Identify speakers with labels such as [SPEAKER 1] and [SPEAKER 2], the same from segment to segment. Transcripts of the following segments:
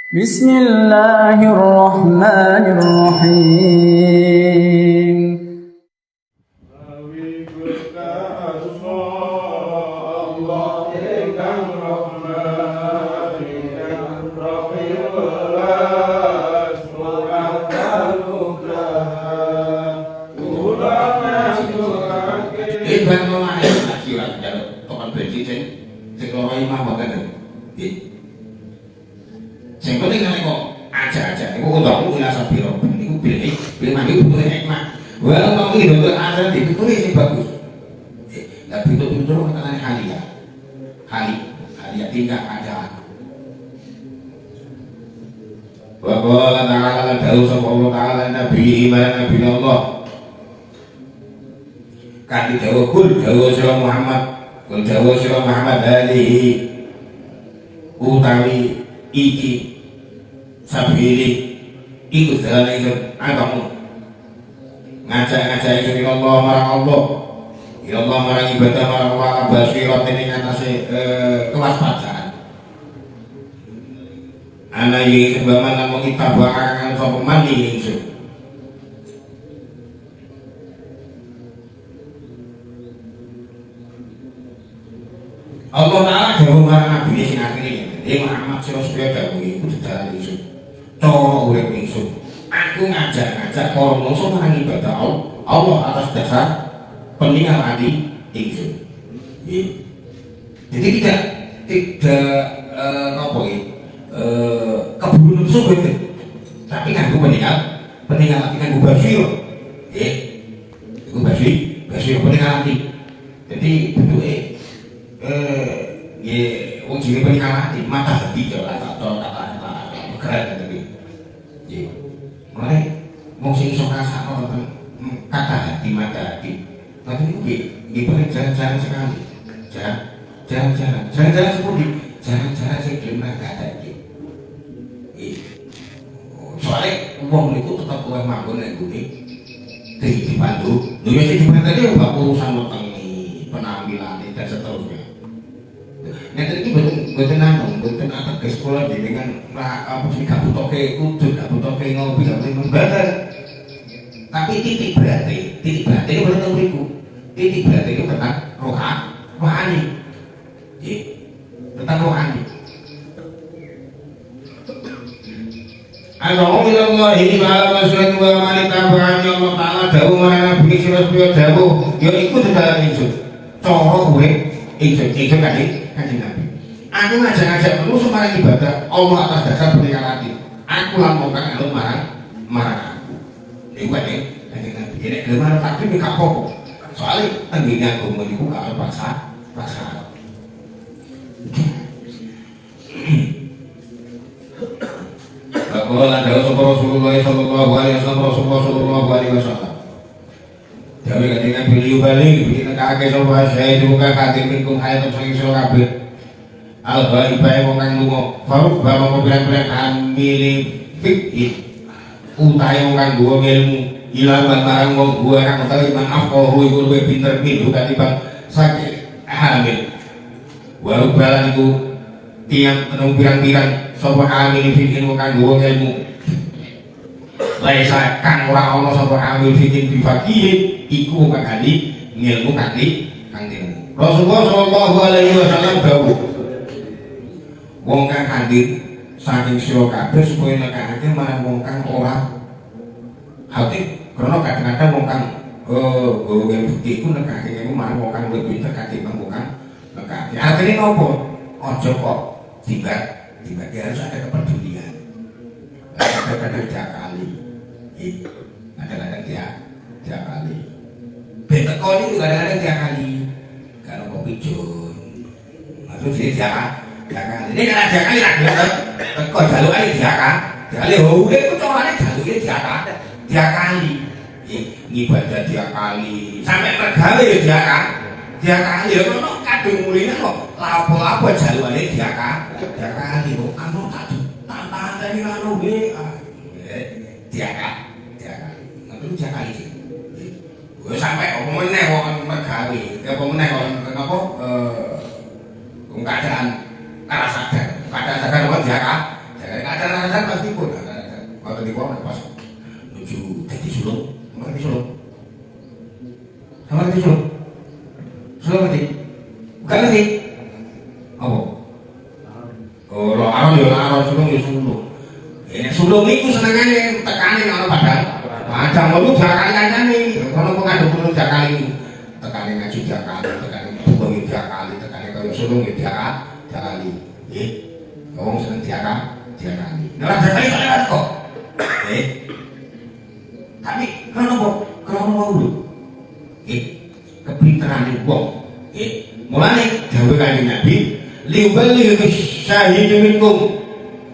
[SPEAKER 1] Bismillahirrahmanirrahim.
[SPEAKER 2] Sing penting nek kok aja-aja iku undang ila sabiro niku pilih mandi butuh hikmah. Wah mau iki untuk ada dipikir sing bagus. Lah pintu-pintu nang halia. Halia tinggal ada. Wa qala ta'ala lan dawu sapa Allah ta'ala nabi Nabi Allah. Kan dawu kul dawu sira Muhammad alihi utawi iki sabili iku dalane ingsun agama ngajak ingsun Allah marang Allah marang ibadah marang Allah basirat ing atase kewaspadaan ana iki sebaman namung kita bakaran sapa mandi ingsun Allah Ta'ala dawuh marang Nabi sing akhire Muhammad sira sedaya dawuh iku dalan ingsun cara urip ingsun aku ngajak para manusa marang ibadah Allah atas dasar peninggal ati ingsun. Jadi tidak apa ya keburu nafsu betul tapi nganggo peninggal ati nganggo basir iku basir peninggal ati jadi bentuke wong jenenge peninggal ati mata hati kata keren tapi mulai wong sing iso ngrasakno wonten kata hati mata hati nanti nggih paling jarang-jarang sekali jarang-jarang sepundi jarang-jarang sing gelem kata iki soalnya wong niku tetep oleh manggon nek nggone dibantu lho ya sing dibantu ya urusan weteng penampilan dan seterusnya. Nek iki boten apa ke sekolah dengan apa sih gak butuhke kudu gak butuhke ngopi gak mboten. Tapi titik berarti itu boten mriku. Titik berarti itu tentang rohani. Nggih. Tentang rohani. Alhamdulillah ini malam masyarakat wa malika ba'ani Allah Ta'ala da'u marana bukit sirasbiya da'u ya ikut dalam ingsun cara gue ingsun kanjeng Nabi aku ngajak manusia marang ibadah Allah atas dasar peninggal hati aku lampaukan alun marang aku ini gue kanjeng Nabi ini gelem takdir ini gak apa-apa soalnya tenggine agama ini gak ada paksa Qala dawu Rasulullah sallallahu alaihi wasallam Dawe kanjeng Nabi balik bikin kakek sapa saya buka kadir minkum hayat sing sira kabeh al-ghaibae wong kang lunga faruk bawa pirang-pirang amili fikih utahe wong kang nggo ilmu ilaman marang wong gua kang utawi ma'afahu iku luwih pinter pintu katimbang saking hamil wa balan iku tiang penung pirang-pirang sapa amil fikih wong kang nggo ilmu laisa kang ora ana sapa amil fikih bifaqih iku kang ahli ngilmu kanthi ilmu. Rasulullah sallallahu alaihi wasallam dawuh wong kang hadir saking sira kabeh supaya nekake marang wong kang ora hati karena kadang-kadang wong kang ngilmu iku nekake ilmu marang wong kang luwih pinter katimbang wong kang nekake. Artine nopo? Aja kok tiba harus ada kepedulian. Kadang-kadang diakali. Kadang-kadang diakali. Beteko ini kadang-kadang diakali kalau kopi jun maksud dia diakali ini karena diakali lagi teko jalur ini diakali udah itu coba jalur ini diakali ibadah diakali sampai mergawe ya diakali ya kalau kadung mulanya kok lapo-lapo jalur ini diakali kok kamu tantangan dari lalu diakali nanti diakali sih sampai apa meneh wong mergawe apa meneh apa keadaan sadar wong diakali Sarasan pasti pun kalau di bawah pas menuju jadi sulung, ngerti sulung? Sama ngerti sulung? Sulung ngerti? Bukan ngerti? Apa? Oh, lo aron sulung ya sulung. Ini sulung itu senengannya tekanin orang padang. Padang mau jakali kancane, kalau mau ngadu pun jakali, tekanin ngaji jakali, tekanin buang jakali, tekanin kalau sulung ya jakali. Ngomong seneng jakali. Nah, jakali soalnya kok. Tapi kalau mau lu, kepintaran wong, mulane dawuh Kanjeng Nabi, liuballi syahid minkum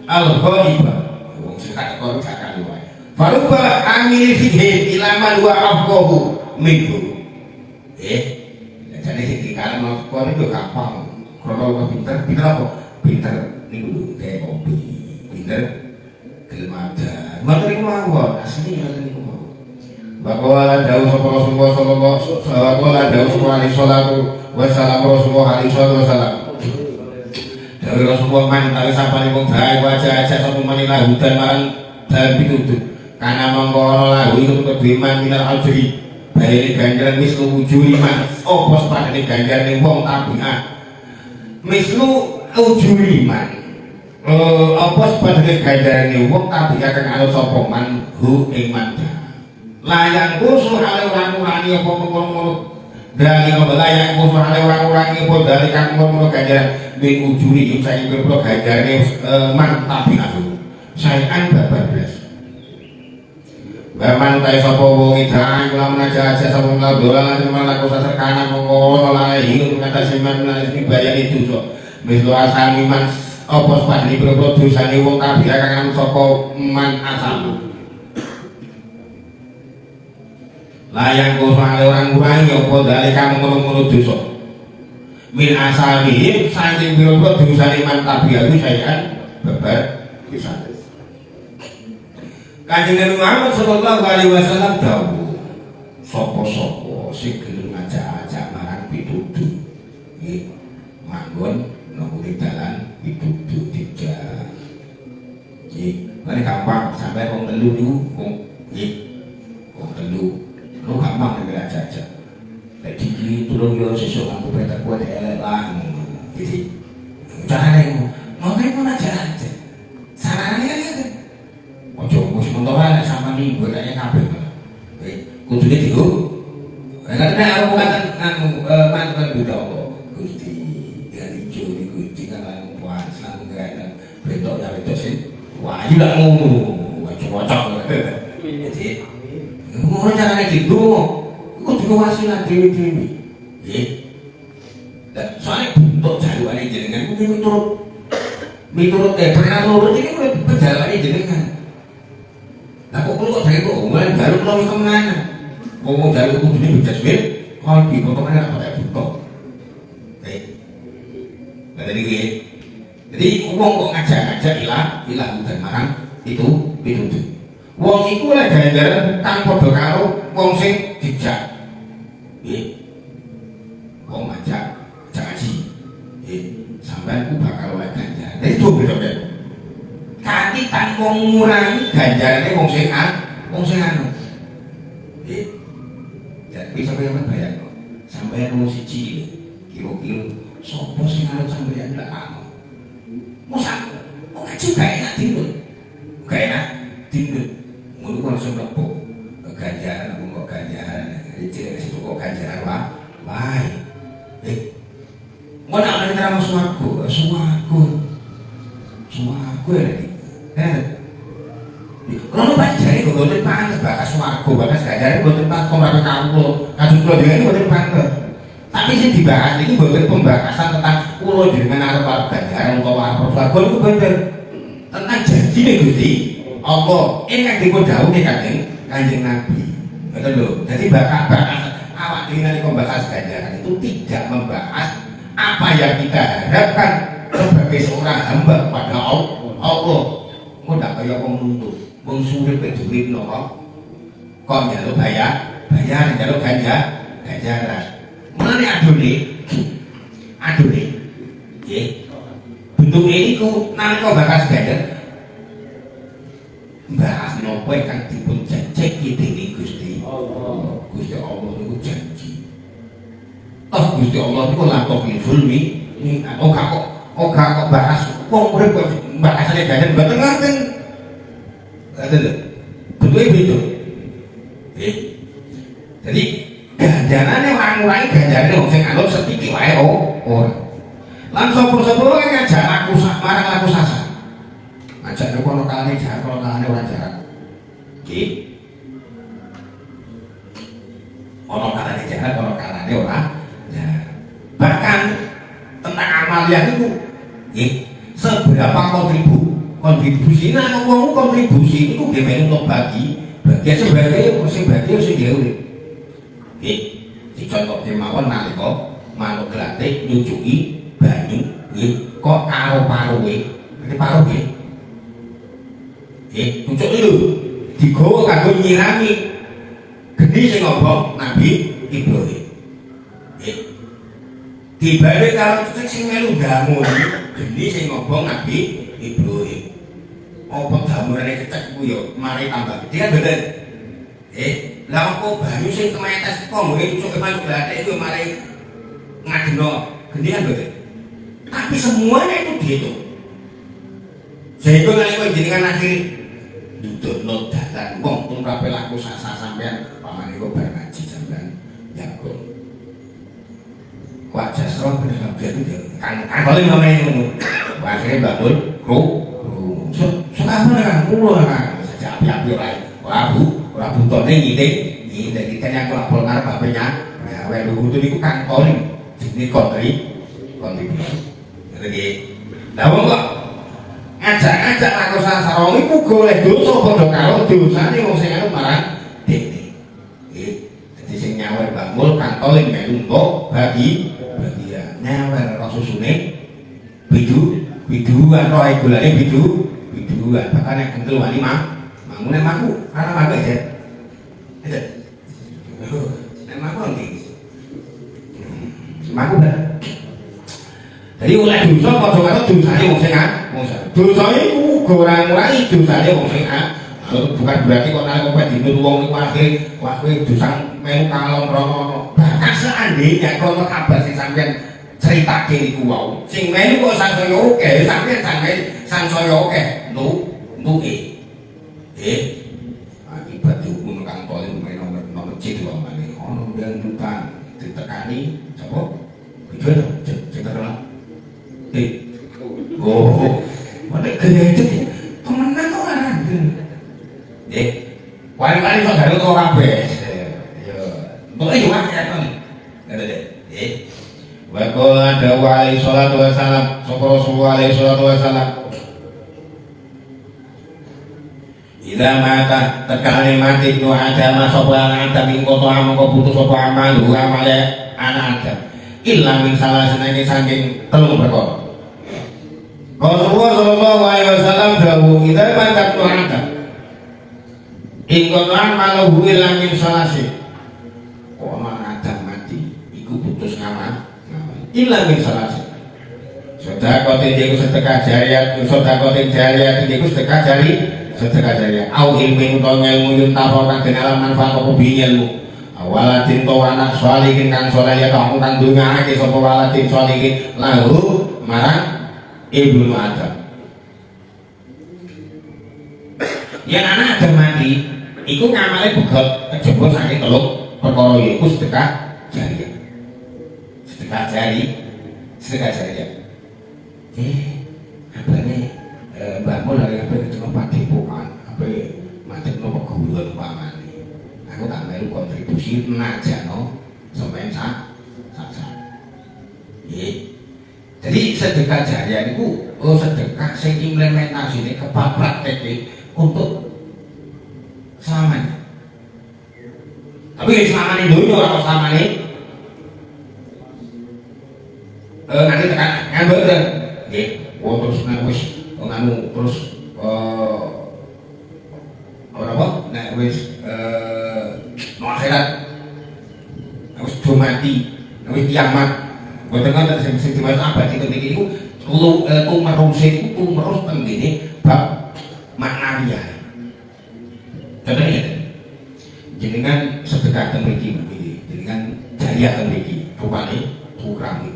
[SPEAKER 2] al-ghaibah. Wong sing tak kok jakali wae. Faruba amil fihi ila man wa afqahu minhu. Jadi sing kalau mau itu gampang. Kalau pinter apa? Pinter niku kayak kopi. Pinter kelemadan. Mboten niku mawon, asline mboten niku mawon. Bahwa dawuh sapa Rasulullah sallallahu alaihi wasallam wassalam Rasulullah alaihi wasallam. Dawuh Rasulullah man tawi sapane wong bae wajah aja sapa manilah hudan marang dan pitutur. Karena mengkono lahu itu kediman minal ajri bayani ganjaran mislu ujuri man opo sepadane ganjaran wong tabiat mislu ujuri man opo sepadane ganjaran wong tabiat kang ana sapa man hu ing man layang kusu ale orang-orang apa mengkono dari layang kusu ale orang-orang apa dari kang mengkono ganjaran min ujuri saya berpro ganjaran man tabiat sayan bablas Baman tay sapa wong idang kula menaja aja sapa kula dolan lan laku sasar kanan mongko lae hidup kata siman lan iki bayar itu so. Mislo asami man apa sepani boro dosane wong kabeh kang sapa man asam. Layang kok soal orang-orang ya apa dalih kamu ngono-ngono dosa. Min asami saking boro dosane man kabeh iki saean bebar pisan. Kanjeng Nabi Muhammad sallallahu alaihi wasallam dawuh sapa-sapa sing gelem ngajak-ajak marang pitutur nggih manggon nang dalan pitutur dijak nggih mari gampang sampai wong telu niku wong nggih wong telu lu gampang nek ngajak-ajak dadi iki turun yo sesuk aku perintah kuat elek lah jadi carane ngono mau ngajak-ajak sarane kan ojo mus mentoran sama nih buat aja kabel kudune digo karena aku kan mantan budak Allah Gusti dari hijau di Gusti kan puan selalu gak bentuk yang itu sih wah ini gak ngomong cocok jadi ngomong caranya gitu kok dikuasilah dewi-dewi soalnya bentuk jaluannya jenengan mungkin miturut pernah nurut ini berjalannya jenengan. Aku perlu kok dari kok, mulai baru keluar kemana? Ngomong dari itu ini berjasmir, kalau di potongannya apa kayak butok. Nggak tadi gue. Jadi uang kok ngajak-ngajak ilah bukan marang itu. Uang itu lah gara-gara tanpa berkaro, uang sing dijak. Uang ngajak ngaji. Sampai aku bakal oleh ganjar. Jadi itu beda-beda. Kanthi tan wong ngurangi ganjarane wong sing anu. Jadi bisa sampeyan bayang kok. Sampeyan wong siji kira-kira sapa sing arep sampeyan lak anu. Mosok kok ngaji gak enak dinggo. Gak enak dinggo. Ngono kok langsung mlebu. Ganjaran aku kok ganjaran. Iki situ kok ganjaran wae. Mau nak nerima suaraku ya. Kalau baca ini gue pantas bakas suaraku, bakas ganjaran gue tempat komrak kamu, kasus pulau dengan ini gue pantas. Tapi sih dibahas ini gue pembahasan tentang pulau dengan arah ganjaran atau arah suaraku itu bener tentang janji nih Gusti. Allah ini yang dibuat jauh nih kanjeng Nabi. Betul loh. Jadi bakas awak ini pembahas ganjaran itu tidak membahas apa yang kita harapkan sebagai seorang hamba pada Allah. Mau tak kayak wong nuntut, wong sulit pedulit nopo. Kok njaluk bayar, njaluk ganjaran. Mulane adune, nggih. Bentuk ini ku nalika bakas ganjar. bahas nopo kang dipun janjeki dening Gusti Allah. Gusti Allah niku janji. Oh Gusti Allah niku lakok zulmi gak kok bahas wong urip kok bahasane ganjen mboten ngaten. Ngaten lho. Bentuke beda. Jadi ganjarane ngurangi ganjarane wong sing anut sedikit wae ora. Lan sapa-sapa kan ngajak aku marang aku sasa. Ngajak kono kalane jarak kono kalane ora jarak. Nggih. Ono kalane jarak kono kalane ora jarak. Bahkan tentang amaliyah itu nggih seberapa kontribusi nah wong kontribusi itu nggih untuk bagi sebagai sing dhewe. Nggih, dicontohke mawon nalika manuk glatik nyucuki banyu nggih kok karo paruwe. Ngerti paruh nggih? Nggih, nyucuki lho. Digawa kanggo nyirami geni sing ngobong Nabi Ibrahim. Nggih. Dibalik karo sing melu dangu geni sing ngobong Nabi Ibrahim. Apa damurane kecek ku yo mari tambah gede kan bener. Lah kok banyu sing kemetes kok mbok cucuk manuk glatik itu mari ngadeno gede kan bener. Tapi semuanya itu dihitung. Sehingga nalika jenengan akhir dudukno dalan wong tumrape laku sasa sampean pamane kok bar ngaji sampean yakin. Wajah serong bener kabeh kan paling ngomongin ngono. Akhirnya bangun selama kan kulo kan saja api-api ora butone ngiting kita yang lapor ngarep HP-nya ya wae lugu niku kantori jenenge kontribusi jadi lha wong kok ngajak aku sarong iku golek dosa padha karo dosane wong sing anu marang dene nggih dadi sing nyawer bangul kantori melu kok bagian nyawer ora susune biduan roe golane biduan bahkan yang kental wani mangune maku karena maku aja nek maku nggih maku bener jadi oleh dosa padha karo dosane wong sing dosa iku uga ora ngurangi dosane wong sing bukan berarti kok nek kowe dinut wong niku akhire kowe dosa melu kalong rono bahkan seandainya krono kabar sing sampeyan cerita kiri ku wau sing melu kok sansaya oke sampeyan sansaya oke akibat hukum kang paling nomor C dua mana ono yang bukan ditekani sapa pikir cekeran mana gaya itu temenan orang wali-wali kok gak tau kabeh ya pokoknya juga kan ada deh Wakil ada wali sholatu wassalam Sopra Rasulullah alaihi sholatu wassalam Ila mata terkali mati Ibnu Adam Sopra anak Adam Ingkoto amangko putus Sopra amal amale anak Adam Illa min salah senangi saking telung perkara Rasulullah sallallahu alaihi wasallam dawu ila mata Ibnu Adam Ingkoto amalahu illa min salah kok anak Adam mati iku putus ngamal illa min salasi sedekatin diku sedekah jariah sedekatin jariah diku sedekah jariah au ilmin utawa ilmu yuntafo kang den alam manfaat apa bi ilmu walatin to anak sholihin kang saleh ya kamu kang ndongaake sapa walatin sholihin lahu marang Ibnu Adam yen anak Adam mati iku ngamale begot kejaba saking teluk perkara iku sedekah jariah sedekah jariah apa nih Mbak Mul dari apa itu pati bukan apa mati nopo keguruan pamane aku tak melu kontribusi naja no sampai sak jadi sedekah jariah itu sedekah sing implementasine kepraktek untuk selamanya tapi selamanya dulu orang selamanya nanti tekan ngambil dan terus wis nganu terus apa nek wis no akhirat wis do mati wis kiamat mboten ngoten sing diwaca abad iki niku tumerusi iku tumerus teng ngene bab maknawiah Contohnya jenengan sedekah teng mriki mriki, jenengan jaya teng mriki, rupane tuku keramik.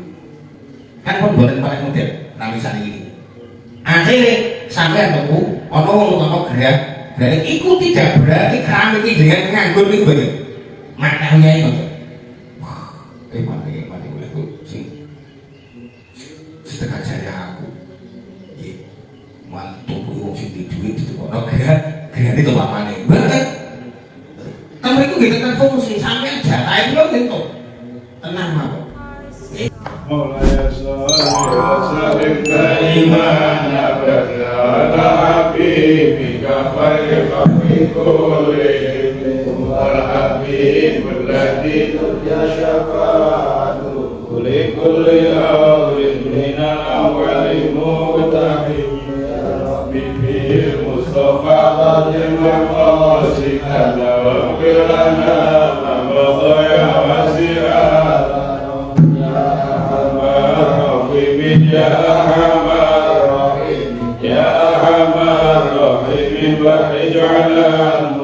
[SPEAKER 2] Kan pun boten paling model ramisan iki. Akhirnya sampai tuku ana wong ana gerak, gerak iku tidak berarti keramik iki jenengan nganggur niku mboten. Maknanya itu. Wah, mati oleh sing sedekah jaya aku. Nggih. Mantu wong sing duit ditekono gerak itu pamane. Mboten. Tapi itu gitu kan fungsi sampean jatah itu gitu. Tenang mawon.
[SPEAKER 1] Mulai saling beriman pada Habibika khairi kulli wal habib alladhi turja syafa'atuhu li kulli awrin min al-awwali muqtahim Habibi Mustafa Qadim maqasidana wa qilana mabadaya wasi'ala Ya Arhamar Rahim Ya Arhamar Rahim Wa ij'alan